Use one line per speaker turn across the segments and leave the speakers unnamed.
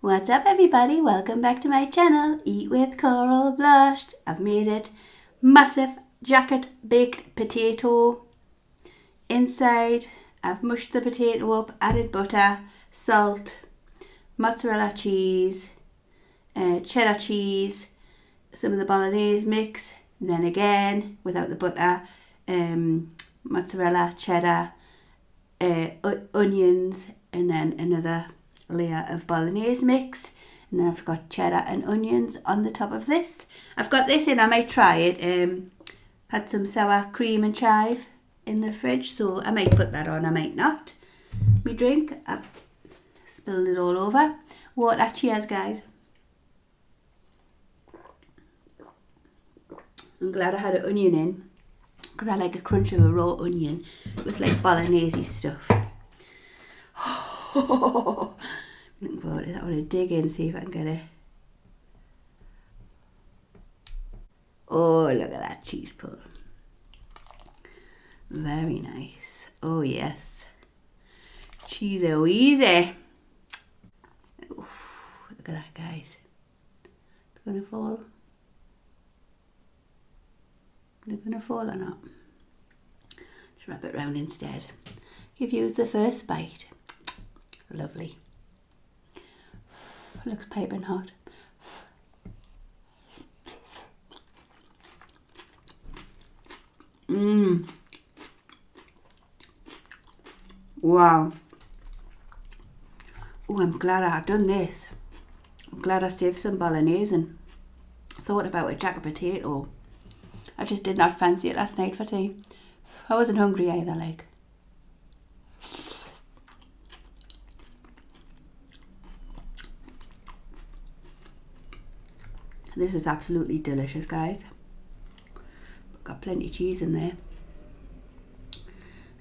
What's up everybody? Welcome back to my channel, Eat with Coral Blushed. I've made it massive jacket baked potato. Inside I've mushed the potato up, added butter, salt, mozzarella cheese, cheddar cheese, some of the bolognese mix, and then again without the butter, mozzarella, cheddar, onions, and then another layer of bolognese mix, and then I've got cheddar and onions on the top of this. I've got this in, I might try it. Had some sour cream and chive in the fridge, so I might put that on, I might not. Me drink, I've spilled it all over. Water, cheers guys. I'm glad I had an onion in, because I like a crunch of a raw onion with like bolognese stuff. Looking forward to that. I want to dig in and see if I can get it. Oh, look at that cheese pull. Very nice. Oh yes. Cheesy weezy. Oof, look at that guys. It's going to fall. Is it going to fall or not? Let's wrap it round instead. Give you the first bite. Lovely. Looks piping hot. Wow. Oh, I'm glad I have done this. I'm glad I saved some bolognese and thought about a jacket potato. I just did not fancy it last night for tea. I wasn't hungry either, like. This is absolutely delicious, guys. Got plenty of cheese in there.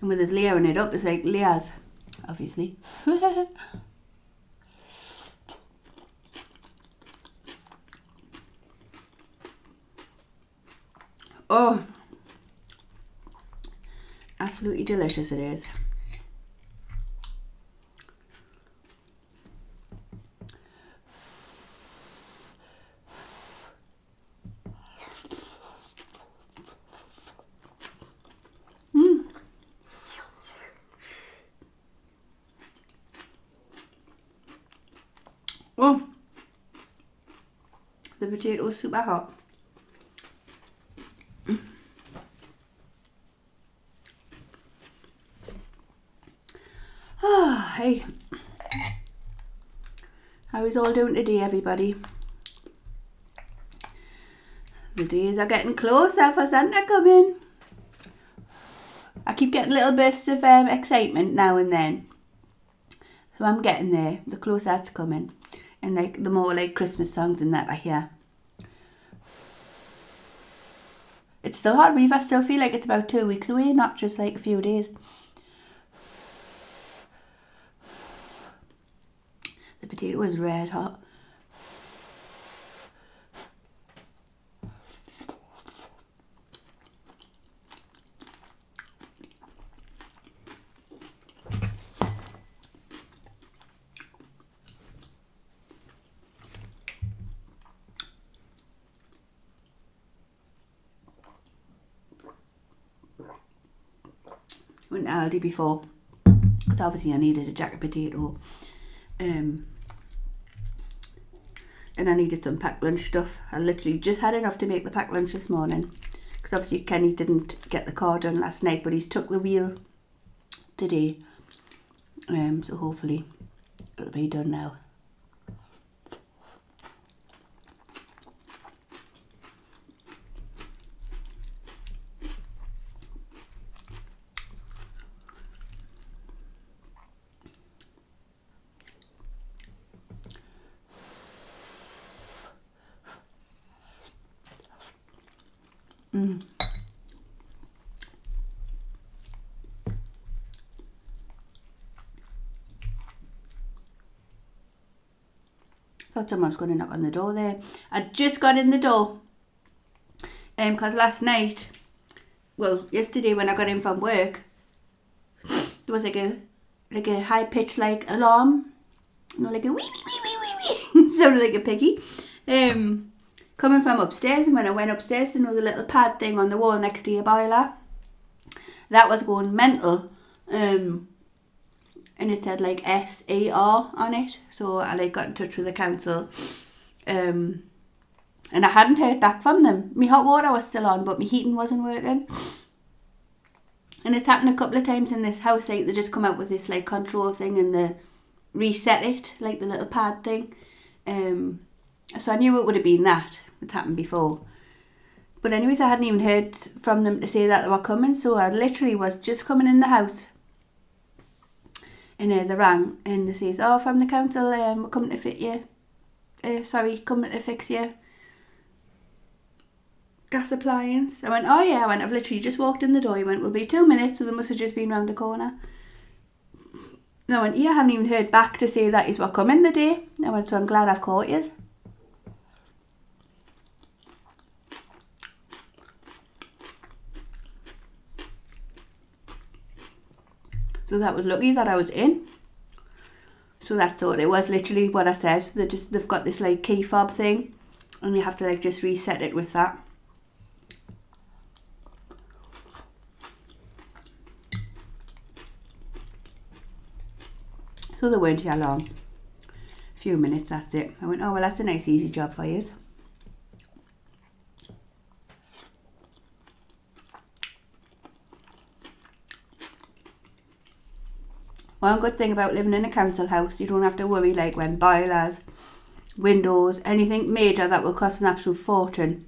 And with us layering it up, it's like layers, obviously. Oh, absolutely delicious it is. Oh, the potato is super hot. Oh, hey. How is all doing today, everybody? The days are getting closer for Santa coming. I keep getting little bursts of excitement now and then. So I'm getting there, the closer it's coming. And like the more like Christmas songs and that I hear. It's still hard, but I still feel like it's about 2 weeks away, not just like a few days. The potato is red hot. Went to Aldi before, because obviously I needed a jacket potato, and I needed some packed lunch stuff. I literally just had enough to make the packed lunch this morning, because obviously Kenny didn't get the car done last night, but he's took the wheel today, so hopefully it'll be done now. Thought someone was going to knock on the door there. I just got in the door, because last night, well, yesterday when I got in from work, there was like a high pitched like alarm, like a wee wee wee wee wee wee. Sounded like a piggy. Coming from upstairs, and when I went upstairs to know the little pad thing on the wall next to your boiler, that was going mental. And it said like SER on it. So I like got in touch with the council. And I hadn't heard back from them. My hot water was still on, but my heating wasn't working. And it's happened a couple of times in this house. Like, they just come out with this like control thing and they reset it, like the little pad thing. So I knew it would have been that. It happened before. But anyways, I hadn't even heard from them to say that they were coming. So I literally was just coming in the house. And they rang and they says, oh, from the council, we're coming to fit you. Coming to fix you gas appliance. I went, oh yeah. I've literally just walked in the door. He went, will be 2 minutes, so they must have just been round the corner. And I went, yeah, I haven't even heard back to say that he's were coming the day. I went, so I'm glad I've caught you. So that was lucky that I was in. So that's all. It was literally what I said. They've got this like key fob thing, and you have to like just reset it with that. So they weren't here long. A few minutes, that's it. I went, oh well, that's a nice easy job for you. One good thing about living in a council house, you don't have to worry like when boilers, windows, anything major that will cost an absolute fortune.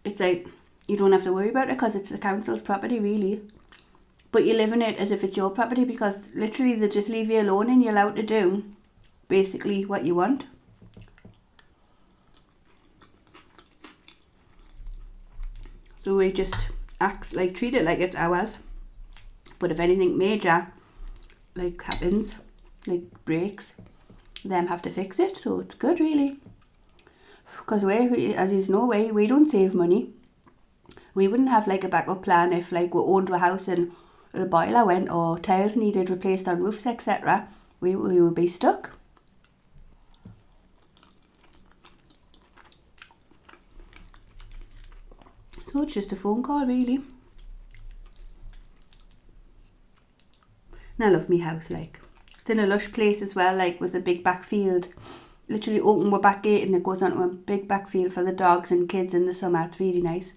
It's like, you don't have to worry about it because it's the council's property really. But you live in it as if it's your property, because literally they just leave you alone and you're allowed to do basically what you want. So we just treat it like it's ours. But if anything major like happens, like breaks, them have to fix it. So it's good really. Because as you know, we don't save money. We wouldn't have like a backup plan if like we owned a house and the boiler went or tiles needed replaced on roofs, etc. We would be stuck. So it's just a phone call really. And I love me house, like. It's in a lush place as well, like with a big back field. Literally open my back gate and it goes onto a big back field for the dogs and kids in the summer. It's really nice.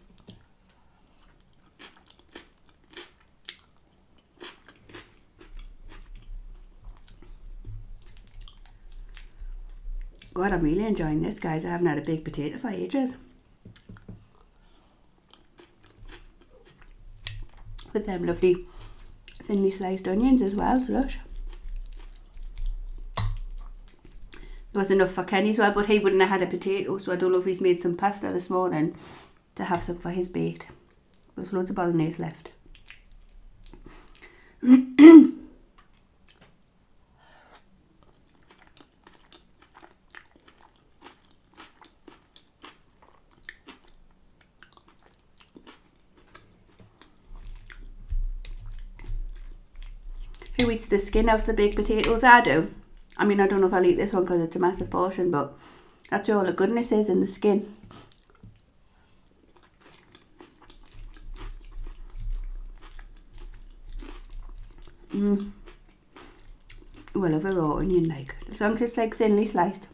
God, I'm really enjoying this, guys. I haven't had a baked potato for ages. With them lovely thinly sliced onions as well, it's lush. There was enough for Kenny as well, but he wouldn't have had a potato, so I don't know if he's made some pasta this morning to have some for his bait. There's loads of bolognese left. Who eats the skin of the baked potatoes? I do. I mean, I don't know if I'll eat this one because it's a massive portion, but that's where all the goodness is, in the skin. Oh, I love a raw onion, like. As long as it's like thinly sliced.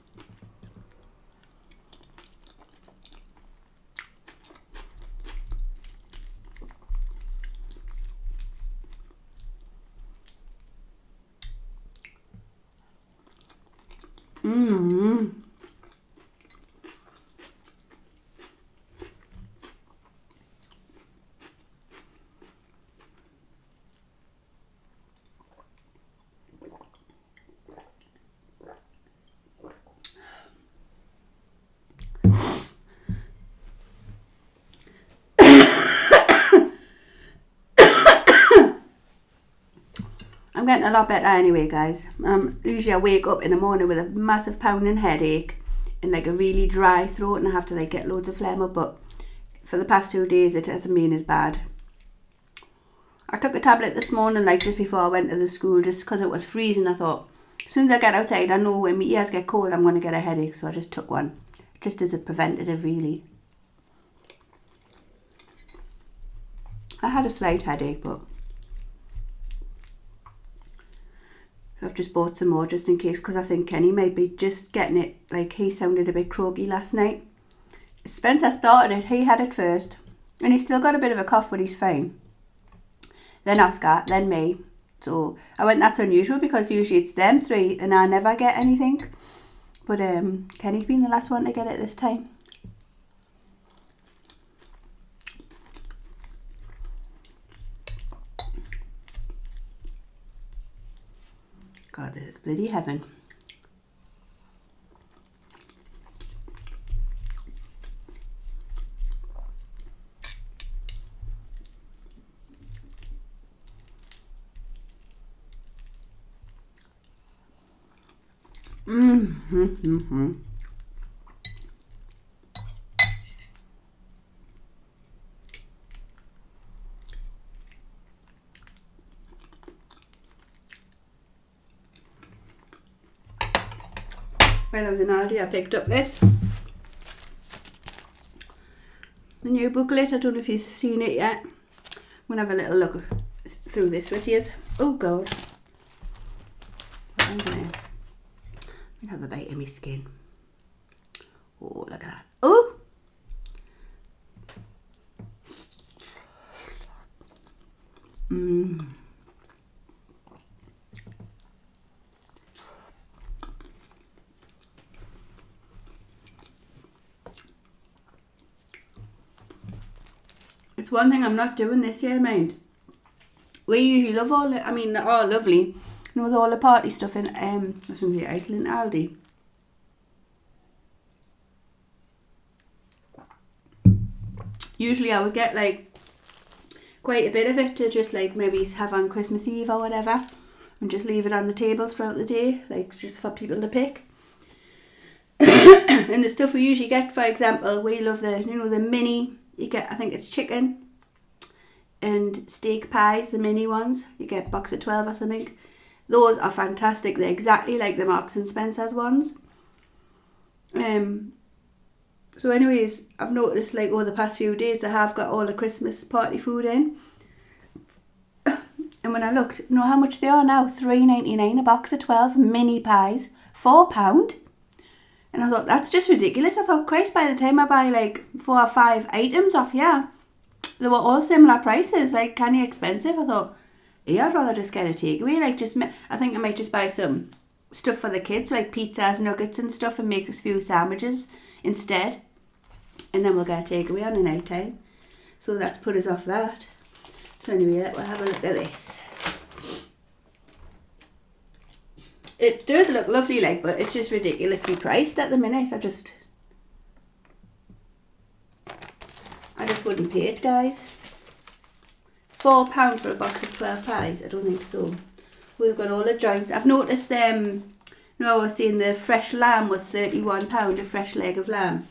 I'm getting a lot better anyway, guys. Usually I wake up in the morning with a massive pounding headache and like a really dry throat, and I have to like get loads of phlegm up, but for the past 2 days it hasn't been as bad. I took a tablet this morning, like just before I went to the school, just because it was freezing. I thought As soon as I get outside, I know when my ears get cold, I'm going to get a headache, so I just took one. Just as a preventative, really. I had a slight headache, but I've just bought some more just in case, because I think Kenny might be just getting it. Like, he sounded a bit croaky last night. Spencer started it, he had it first. And he's still got a bit of a cough, but he's fine. Then Oscar, then me. So I went, that's unusual, because usually it's them three and I never get anything. But Kenny's been the last one to get it this time. God, this is bloody heaven. When I was in Aldi, I picked up this. The new booklet. I don't know if you've seen it yet. I'm going to have a little look through this with you. Oh God. I'm going to have a bite of my skin. Oh, look at that. Oh! It's one thing I'm not doing this year, mind. We usually love all the, I mean, they're all lovely. You know, with all the party stuff in, I was going to say Iceland Aldi. Usually I would get like quite a bit of it to just like maybe have on Christmas Eve or whatever, and just leave it on the tables throughout the day, like just for people to pick. And the stuff we usually get, for example, we love the, you know, the mini, you get, I think it's chicken and steak pies, the mini ones. You get a box of 12 or something. Those are fantastic. They're exactly like the Marks and Spencer's ones. So anyways, I've noticed like over the past few days they have got all the Christmas party food in. And when I looked, you know how much they are now? $3.99 a box of 12 mini pies, £4. And I thought, that's just ridiculous. I thought, Christ, by the time I buy like 4 or 5 items off, yeah, they were all similar prices, like kind of expensive. I thought, yeah, I'd rather just get a takeaway. Like, I think I might just buy some stuff for the kids, like pizzas, nuggets and stuff, and make a few sandwiches instead. And then we'll get a takeaway on a night time. So that's put us off that. So anyway, we'll have a look at this. It does look lovely, like, but it's just ridiculously priced at the minute. I just wouldn't pay it, guys. £4 for a box of 12 pies? I don't think so. We've got all the joints. I've noticed I was saying the fresh lamb was £31, a fresh leg of lamb.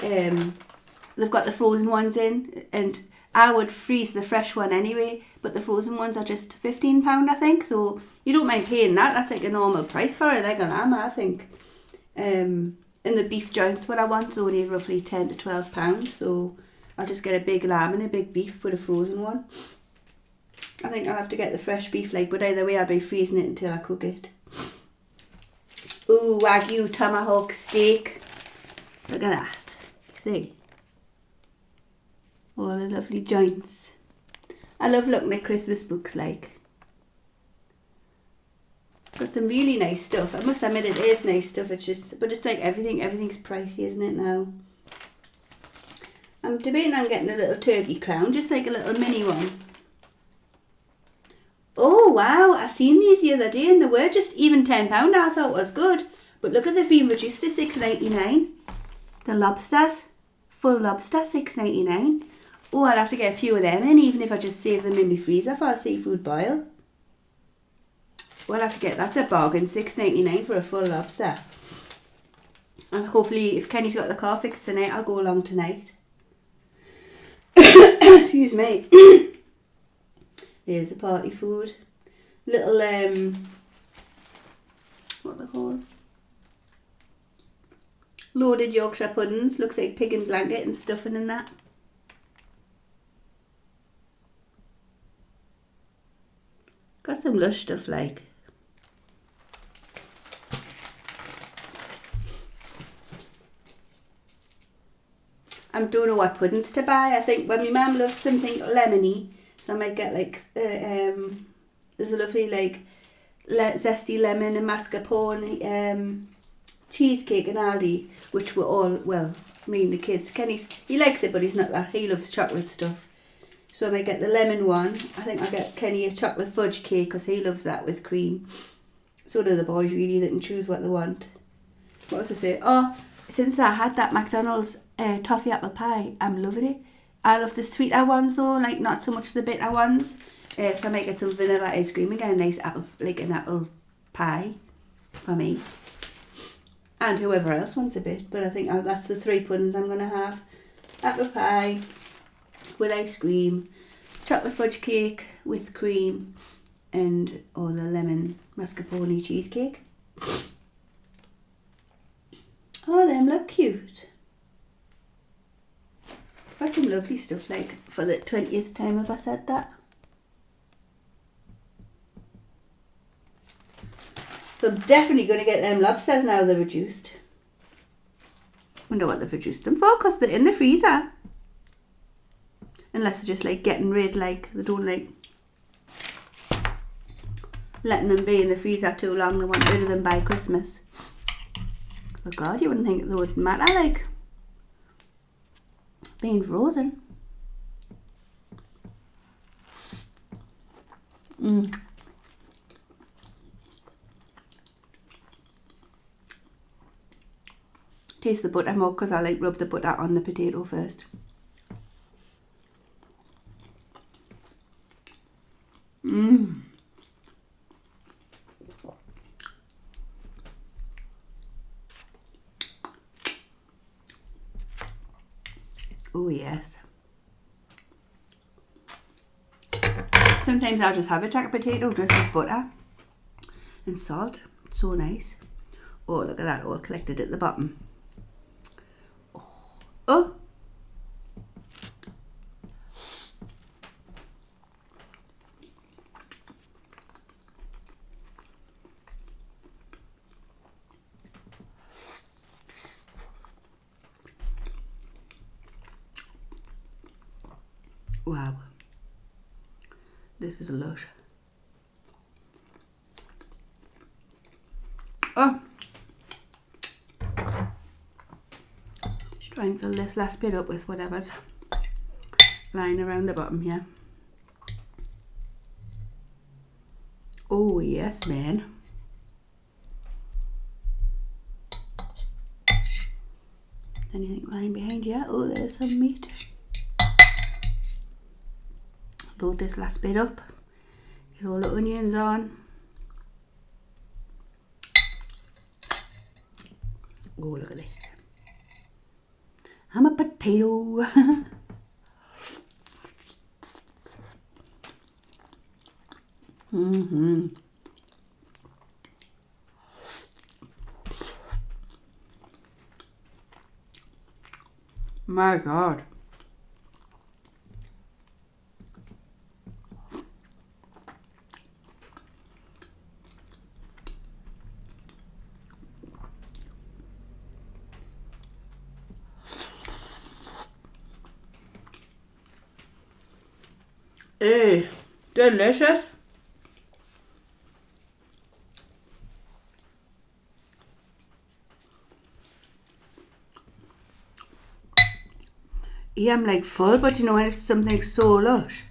They've got the frozen ones in, and I would freeze the fresh one anyway, but the frozen ones are just £15, I think, so you don't mind paying that. That's like a normal price for a leg of lamb, I think. And the beef joints, what I want, is only roughly £10 to £12, so I'll just get a big lamb and a big beef with a frozen one. I think I'll have to get the fresh beef, like, but either way I'll be freezing it until I cook it. Ooh, Wagyu tomahawk steak. Look at that. See? All the lovely joints. I love looking at Christmas books, like. Got some really nice stuff. I must admit it is nice stuff. It's just, but it's like everything's pricey, isn't it now? I'm debating on getting a little turkey crown, just like a little mini one. Oh wow, I seen these the other day and they were just even £10. I thought was good. But look at, they've been reduced to $6.99. The lobsters, full lobster, $6.99. Oh, I'll have to get a few of them in, even if I just save them in my freezer for a seafood boil. Well, I'll have to get, that's a bargain, $6.99 for a full lobster. And hopefully, if Kenny's got the car fixed tonight, I'll go along tonight. Excuse me. There's the party food. Little what they're called. Loaded Yorkshire puddings. Looks like pig and blanket and stuffing in that. Got some lush stuff like. I don't know what puddings to buy. I think when my mum loves something lemony, so I might get like there's a lovely like zesty lemon and mascarpone cheesecake in Aldi, which were all, well, me and the kids. He likes it, but he's not that. He loves chocolate stuff. So I might get the lemon one. I think I'll get Kenny a chocolate fudge cake because he loves that with cream. So do the boys really. They can choose what they want. What was I saying? Oh, since I had that McDonald's toffee apple pie, I'm loving it. I love the sweeter ones though, like not so much the bitter ones. So I might get some vanilla ice cream and get a nice apple, like an apple pie for me. And whoever else wants a bit. But I think that's the 3 puddings I'm going to have. Apple pie with ice cream, chocolate fudge cake with cream, and the lemon mascarpone cheesecake. Oh, them look cute. Got some lovely stuff like for the 20th time have I said that. So I'm definitely going to get them lobsters now they're reduced. Wonder what they've reduced them for, because they're in the freezer. Unless they're just like getting rid, like they don't like letting them be in the freezer too long. They want rid of them by Christmas. Oh God, you wouldn't think they would matter like being frozen. Taste the butter more because I like rub the butter on the potato first. Oh yes. Sometimes I'll just have a jacket potato just with butter and salt. It's so nice. Oh, look at that, all collected at the bottom. Oh. Wow. This is a lush. Oh. Try and fill this last bit up with whatever's lying around the bottom here. Oh yes, man. Anything lying behind here? Oh, there's some meat. Load this last bit up. Get all the onions on. Oh, look at this. I'm a potato. My God. Delicious. Yeah, I'm like full, but you know when it's something so lush.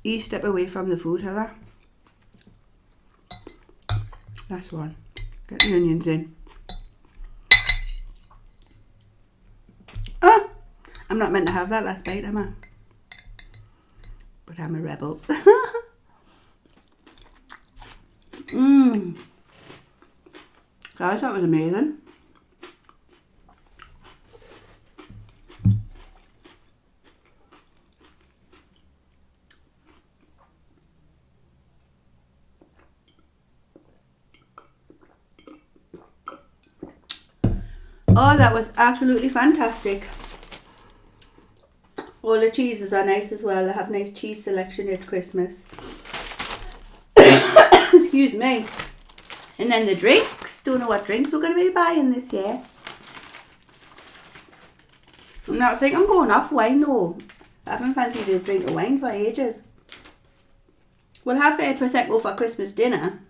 You step away from the food, Heather. Last one. Get the onions in. Oh! I'm not meant to have that last bite, am I? But I'm a rebel. Guys, that was amazing. Oh, that was absolutely fantastic. All the cheeses are nice as well. They have nice cheese selection at Christmas. Excuse me. And then the drinks. Don't know what drinks we're going to be buying this year. I think I'm going off wine though. I haven't fancied a drink of wine for ages. We'll have a Prosecco for Christmas dinner.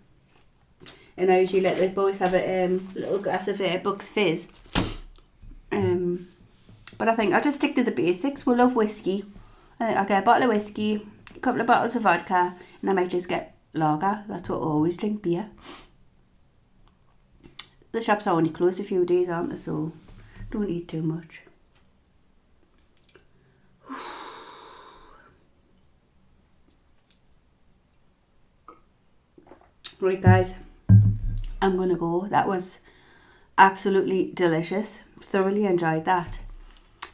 And I usually let the boys have a little glass of Bucks Fizz. But I think I'll just stick to the basics. We'll love whiskey. I think I'll get a bottle of whiskey, a couple of bottles of vodka, and I might just get lager. That's what I always drink, beer. The shops are only closed a few days, aren't they? So don't eat too much. Right guys, I'm gonna go. That was absolutely delicious. Thoroughly enjoyed that.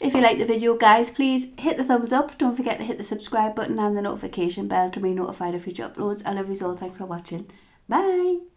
If you like the video guys, please hit the thumbs up. Don't forget to hit the subscribe button and the notification bell to be notified of future uploads. I love you all. Thanks for watching. Bye.